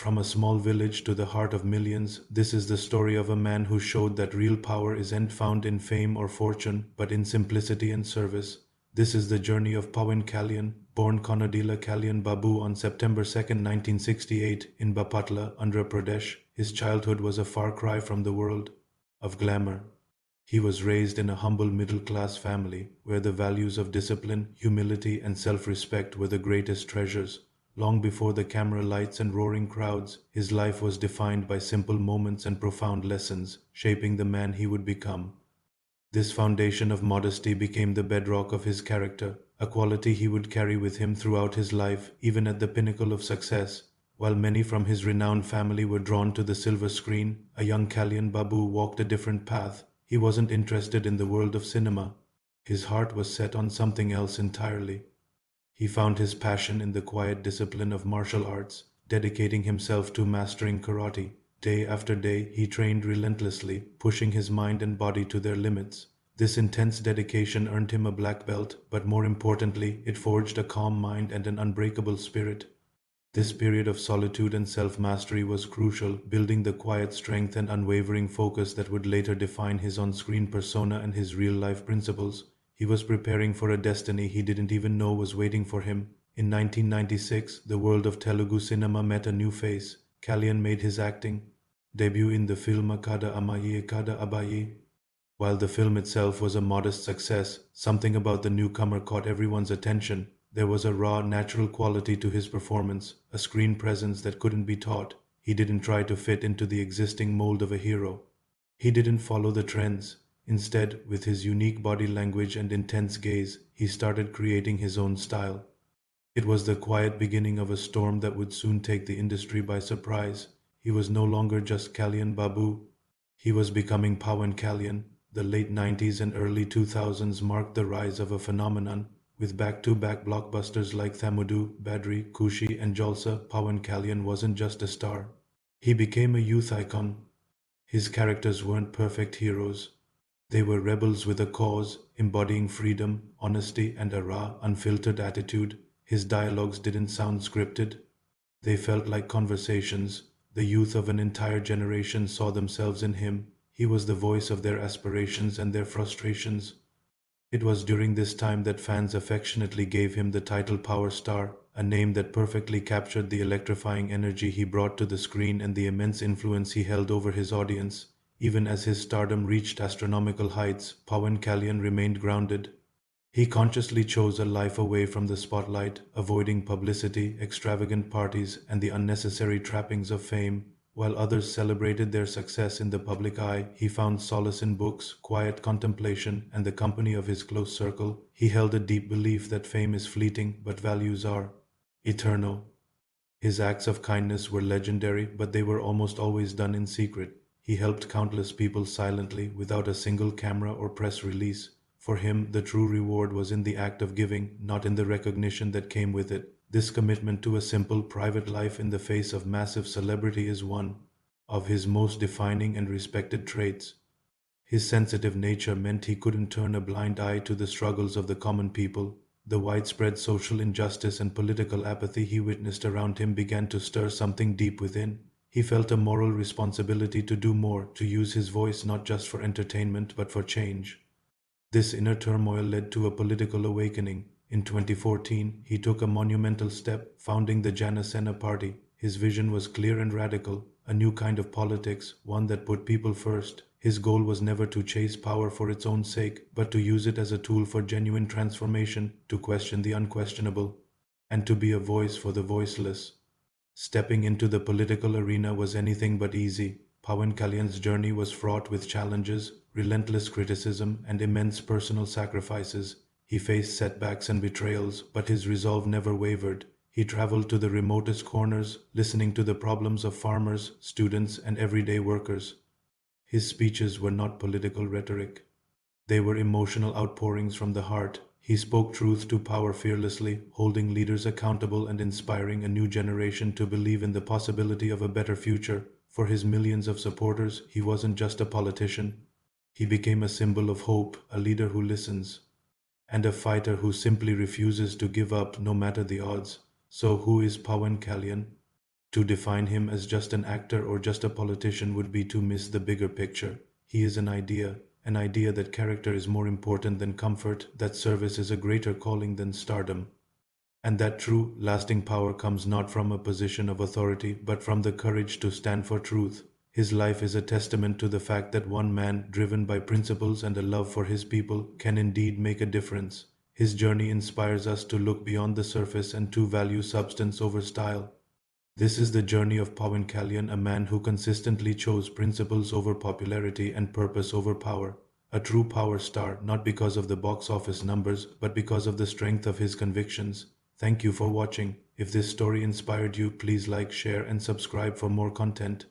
From a small village to the heart of millions, this is the story of a man who showed that real power isn't found in fame or fortune, but in simplicity and service. This is the journey of Pawan Kalyan, born Konadila Kalyan Babu on September 2, 1968, in Bapatla, Andhra Pradesh. His childhood was a far cry from the world of glamour. He was raised in a humble middle-class family, where the values of discipline, humility, and self-respect were the greatest treasures. Long before the camera lights and roaring crowds, his life was defined by simple moments and profound lessons, shaping the man he would become. This foundation of modesty became the bedrock of his character, a quality he would carry with him throughout his life, even at the pinnacle of success. While many from his renowned family were drawn to the silver screen, a young Kalyan Babu walked a different path. He wasn't interested in the world of cinema. His heart was set on something else entirely. He found his passion in the quiet discipline of martial arts, dedicating himself to mastering karate. Day after day, he trained relentlessly, pushing his mind and body to their limits. This intense dedication earned him a black belt, but more importantly, it forged a calm mind and an unbreakable spirit. This period of solitude and self-mastery was crucial, building the quiet strength and unwavering focus that would later define his on-screen persona and his real-life principles. He was preparing for a destiny he didn't even know was waiting for him. In 1996, the world of Telugu cinema met a new face. Kalyan made his acting debut in the film Akada Amayi Akada Abayi. While the film itself was a modest success, something about the newcomer caught everyone's attention. There was a raw, natural quality to his performance, a screen presence that couldn't be taught. He didn't try to fit into the existing mold of a hero. He didn't follow the trends. Instead, with his unique body language and intense gaze, he started creating his own style. It was the quiet beginning of a storm that would soon take the industry by surprise. He was no longer just Kalyan Babu. He was becoming Pawan Kalyan. The late 90s and early 2000s marked the rise of a phenomenon. With back-to-back blockbusters like Thamudu, Badri, Kushi, and Jalsa, Pawan Kalyan wasn't just a star. He became a youth icon. His characters weren't perfect heroes. They were rebels with a cause, embodying freedom, honesty, and a raw, unfiltered attitude. His dialogues didn't sound scripted. They felt like conversations. The youth of an entire generation saw themselves in him. He was the voice of their aspirations and their frustrations. It was during this time that fans affectionately gave him the title Power Star, a name that perfectly captured the electrifying energy he brought to the screen and the immense influence he held over his audience. Even as his stardom reached astronomical heights, Pawan Kalyan remained grounded. He consciously chose a life away from the spotlight, avoiding publicity, extravagant parties, and the unnecessary trappings of fame. While others celebrated their success in the public eye, he found solace in books, quiet contemplation, and the company of his close circle. He held a deep belief that fame is fleeting, but values are eternal. His acts of kindness were legendary, but they were almost always done in secret. He helped countless people silently, without a single camera or press release. For him, the true reward was in the act of giving, not in the recognition that came with it. This commitment to a simple, private life in the face of massive celebrity is one of his most defining and respected traits. His sensitive nature meant he couldn't turn a blind eye to the struggles of the common people. The widespread social injustice and political apathy he witnessed around him began to stir something deep within. He felt a moral responsibility to do more, to use his voice not just for entertainment but for change. This inner turmoil led to a political awakening. In 2014, he took a monumental step, founding the Janasena Party. His vision was clear and radical, a new kind of politics, one that put people first. His goal was never to chase power for its own sake, but to use it as a tool for genuine transformation, to question the unquestionable, and to be a voice for the voiceless. Stepping into the political arena was anything but easy. Pawan Kalyan's journey was fraught with challenges, relentless criticism, and immense personal sacrifices. He faced setbacks and betrayals, but his resolve never wavered. He traveled to the remotest corners, listening to the problems of farmers, students, and everyday workers. His speeches were not political rhetoric. They were emotional outpourings from the heart. He spoke truth to power fearlessly, holding leaders accountable and inspiring a new generation to believe in the possibility of a better future. For his millions of supporters, he wasn't just a politician. He became a symbol of hope, a leader who listens, and a fighter who simply refuses to give up no matter the odds. So who is Pawan Kalyan? To define him as just an actor or just a politician would be to miss the bigger picture. He is an idea that character is more important than comfort, that service is a greater calling than stardom, and that true, lasting power comes not from a position of authority, but from the courage to stand for truth. His life is a testament to the fact that one man, driven by principles and a love for his people, can indeed make a difference. His journey inspires us to look beyond the surface and to value substance over style. This is the journey of Pawan Kalyan, a man who consistently chose principles over popularity and purpose over power. A true power star, not because of the box office numbers, but because of the strength of his convictions. Thank you for watching. If this story inspired you, please like, share, and subscribe for more content.